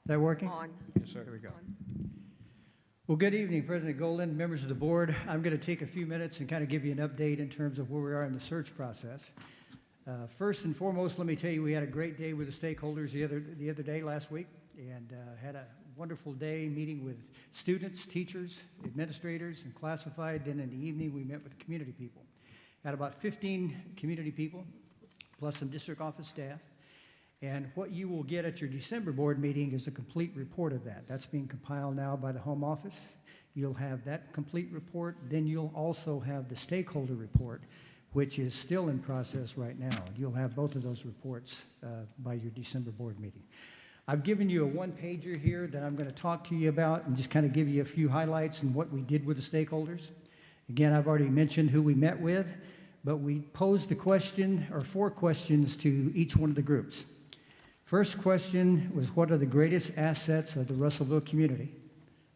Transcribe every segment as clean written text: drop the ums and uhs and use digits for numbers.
that working? On. Yes, sir. There we go. On. Well, good evening, President Golden, members of the board. I'm going to take a few minutes and kind of give you an update in terms of where we are in the search process. First and foremost, let me tell you, we had a great day with the stakeholders the other day last week, and had a wonderful day meeting with students, teachers, administrators, and classified. Then in the evening, we met with the community people. Had about 15 community people, plus some district office staff. And what you will get at your December board meeting is a complete report of that. That's being compiled now by the Home Office. You'll have that complete report. Then you'll also have the stakeholder report, which is still in process right now. You'll have both of those reports by your December board meeting. I've given you a one-pager here that I'm going to talk to you about and just kind of give you a few highlights and what we did with the stakeholders. Again, I've already mentioned who we met with, but we posed the question, or 4 questions, to each one of the groups. First question was, what are the greatest assets of the Russellville community?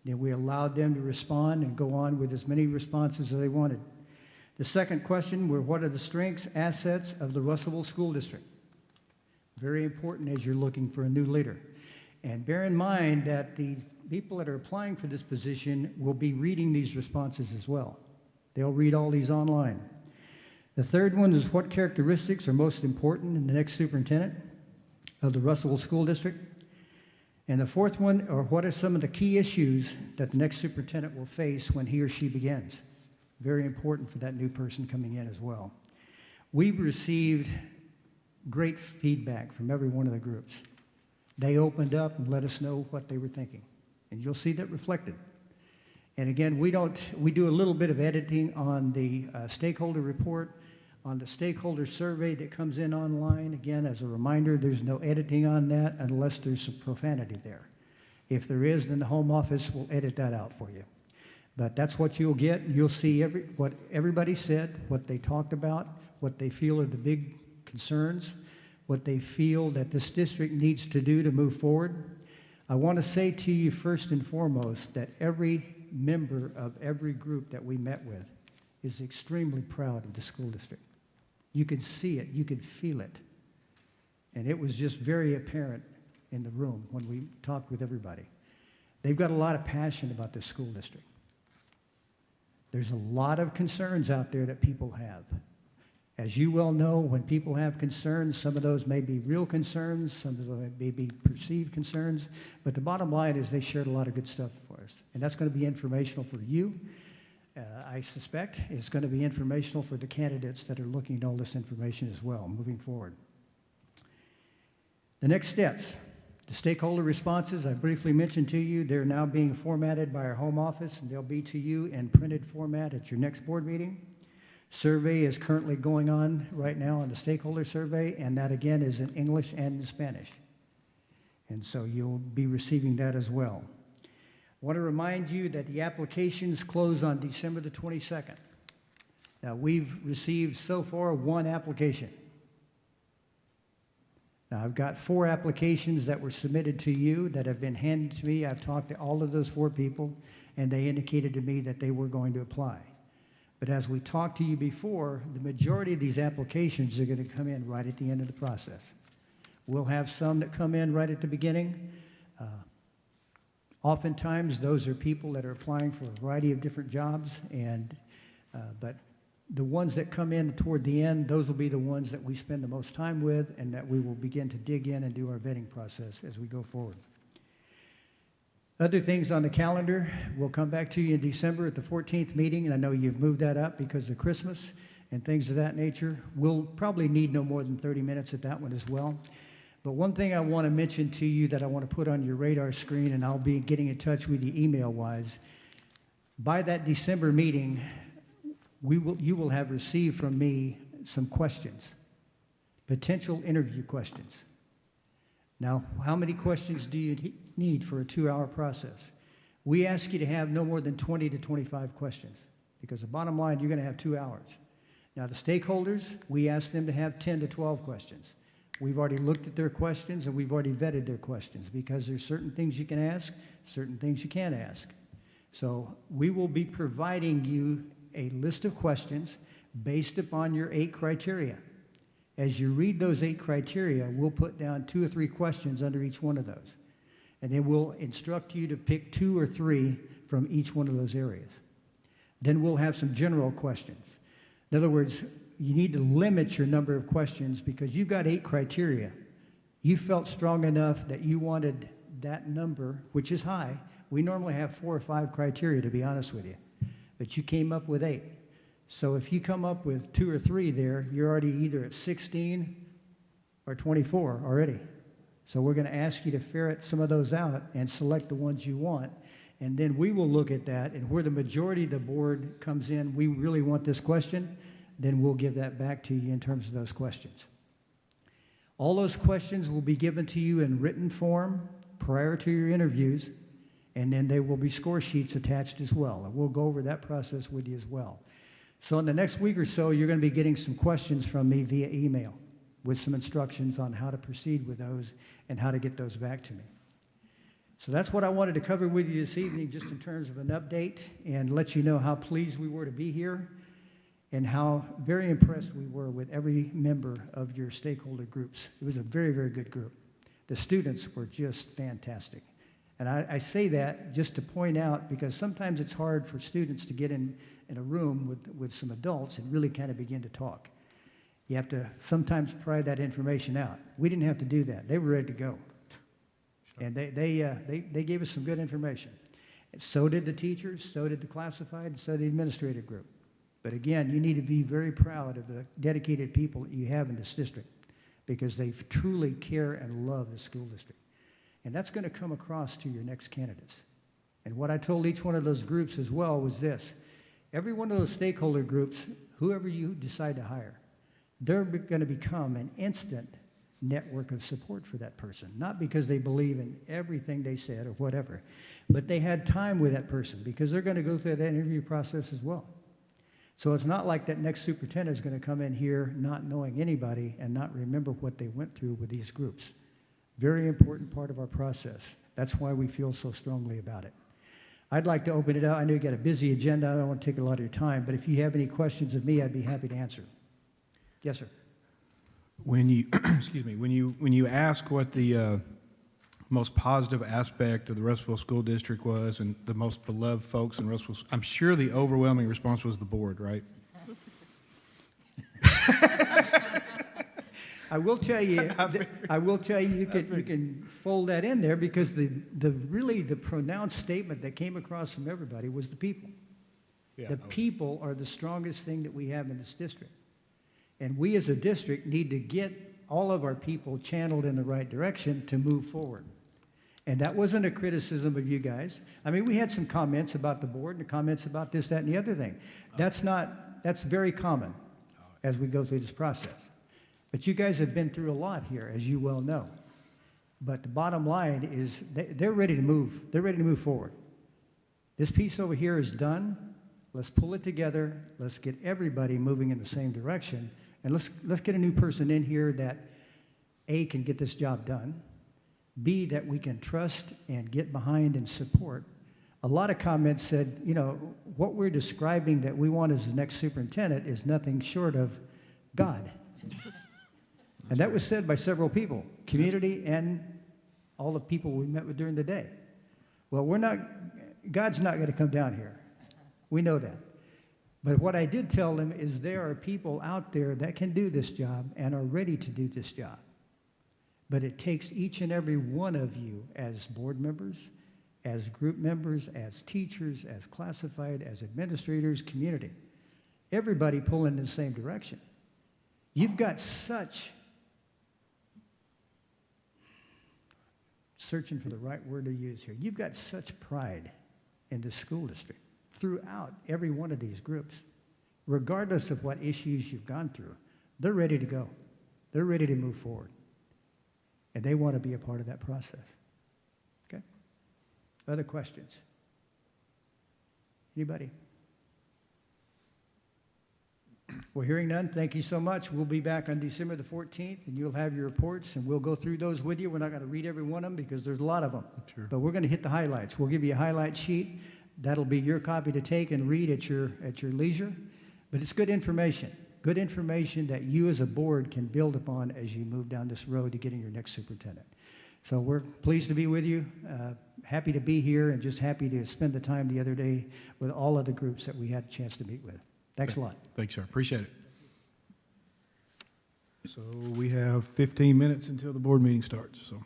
Then we allowed them to respond and go on with as many responses as they wanted. The second question were, what are the strengths, assets of the Russellville School District? Very important as you're looking for a new leader. And bear in mind that the people that are applying for this position will be reading these responses as well. They'll read all these online. The third one is, what characteristics are most important in the next superintendent of the Russellville School District? And the fourth one, or what are some of the key issues that the next superintendent will face when he or she begins? Very important for that new person coming in as well. We've received great feedback from every one of the groups. They opened up and let us know what they were thinking, and you'll see that reflected. And again, we do a little bit of editing on the stakeholder report, on the stakeholder survey that comes in online. Again, as a reminder, there's no editing on that unless there's some profanity there. If there is, then the Home Office will edit that out for you. But that's what you'll get. You'll see what everybody said, what they talked about, what they feel are the big concerns, what they feel that this district needs to do to move forward. I want to say to you first and foremost that every member of every group that we met with is extremely proud of the school district. You could see it, you could feel it. And it was just very apparent in the room when we talked with everybody. They've got a lot of passion about this school district. There's a lot of concerns out there that people have. As you well know, when people have concerns, some of those may be real concerns, some of them may be perceived concerns, but the bottom line is they shared a lot of good stuff for us. And that's going to be informational for you. I suspect it's going to be informational for the candidates that are looking at all this information as well, moving forward. The next steps, the stakeholder responses, I briefly mentioned to you, they're now being formatted by our Home Office, and they'll be to you in printed format at your next board meeting. Survey is currently going on right now on the stakeholder survey, and that again is in English and in Spanish. And so you'll be receiving that as well. I want to remind you that the applications close on December the 22nd. Now, we've received so far 1 application. Now, I've got 4 applications that were submitted to you that have been handed to me. I've talked to all of those 4 people, and they indicated to me that they were going to apply. But as we talked to you before, the majority of these applications are going to come in right at the end of the process. We'll have some that come in right at the beginning. Oftentimes, those are people that are applying for a variety of different jobs, but the ones that come in toward the end, those will be the ones that we spend the most time with and that we will begin to dig in and do our vetting process as we go forward. Other things on the calendar, we'll come back to you in December at the 14th meeting, and I know you've moved that up because of Christmas and things of that nature. We'll probably need no more than 30 minutes at that one as well. But one thing I want to mention to you that I want to put on your radar screen, and I'll be getting in touch with you email-wise, by that December meeting, you will have received from me some questions, potential interview questions. Now, how many questions do you need for a 2-hour process? We ask you to have no more than 20 to 25 questions, because the bottom line, you're going to have 2 hours. Now, the stakeholders, we ask them to have 10 to 12 questions. We've already looked at their questions, and we've already vetted their questions, because there's certain things you can ask, certain things you can't ask. So we will be providing you a list of questions based upon your 8 criteria. As you read those 8 criteria, we'll put down 2 or 3 questions under each one of those. And then we'll instruct you to pick 2 or 3 from each one of those areas. Then we'll have some general questions. In other words, you need to limit your number of questions because you've got 8 criteria. You felt strong enough that you wanted that number, which is high. We normally have 4 or 5 criteria, to be honest with you. But you came up with 8. So if you come up with 2 or 3 there, you're already either at 16 or 24 already. So we're going to ask you to ferret some of those out and select the ones you want. And then we will look at that, and where the majority of the board comes in, we really want this question, then we'll give that back to you in terms of those questions. All those questions will be given to you in written form prior to your interviews, and then there will be score sheets attached as well. And we'll go over that process with you as well. So in the next week or so, you're going to be getting some questions from me via email with some instructions on how to proceed with those and how to get those back to me. So that's what I wanted to cover with you this evening, just in terms of an update, and let you know how pleased we were to be here and how very impressed we were with every member of your stakeholder groups. It was a very, very good group. The students were just fantastic. And I say that just to point out, because sometimes it's hard for students to get in a room with some adults and really kind of begin to talk. You have to sometimes pry that information out. We didn't have to do that. They were ready to go. And they gave us some good information. And so did the teachers, so did the classified, and so did the administrative group. But again, you need to be very proud of the dedicated people that you have in this district, because they truly care and love the school district. And that's going to come across to your next candidates. And what I told each one of those groups as well was this: every one of those stakeholder groups, whoever you decide to hire, they're going to become an instant network of support for that person. Not because they believe in everything they said or whatever, but they had time with that person because they're going to go through that interview process as well. So it's not like that next superintendent is going to come in here not knowing anybody and not remember what they went through with these groups. Very important part of our process. That's why we feel so strongly about it. I'd like to open it up. I know you got a busy agenda. I don't want to take a lot of your time, but if you have any questions of me, I'd be happy to answer. Yes, sir. When you, excuse me, when you ask what the most positive aspect of the Russellville School District was and the most beloved folks in Russellville, I'm sure the overwhelming response was the board, right? I will tell you, you can fold that in there, because the really pronounced statement that came across from everybody was the people. Yeah, the people are the strongest thing that we have in this district. And we as a district need to get all of our people channeled in the right direction to move forward. And that wasn't a criticism of you guys. I mean, we had some comments about the board and comments about this, that, and the other thing. That's very common as we go through this process. But you guys have been through a lot here, as you well know. But the bottom line is they're ready to move. They're ready to move forward. This piece over here is done. Let's pull it together. Let's get everybody moving in the same direction. And let's get a new person in here that, A, can get this job done, B, that we can trust and get behind and support. A lot of comments said, you know, what we're describing that we want as the next superintendent is nothing short of God. And that was said by several people, community and all the people we met with during the day. Well, God's not going to come down here. We know that. But what I did tell them is there are people out there that can do this job and are ready to do this job. But it takes each and every one of you as board members, as group members, as teachers, as classified, as administrators, community. Everybody pulling in the same direction. You've got such, searching for the right word to use here, you've got such pride in the school district throughout every one of these groups. Regardless of what issues you've gone through, they're ready to go. They're ready to move forward. And they want to be a part of that process. Okay? Other questions? Anybody? Well, hearing none, thank you so much. We'll be back on December the 14th, and you'll have your reports, and we'll go through those with you. We're not going to read every one of them because there's a lot of them. Sure. But we're going to hit the highlights. We'll give you a highlight sheet. That'll be your copy to take and read at your leisure. But it's good information that you as a board can build upon as you move down this road to getting your next superintendent. So we're pleased to be with you, happy to be here, and just happy to spend the time the other day with all of the groups that we had a chance to meet with. Thanks a lot. Thanks, sir. Appreciate it. So we have 15 minutes until the board meeting starts, so.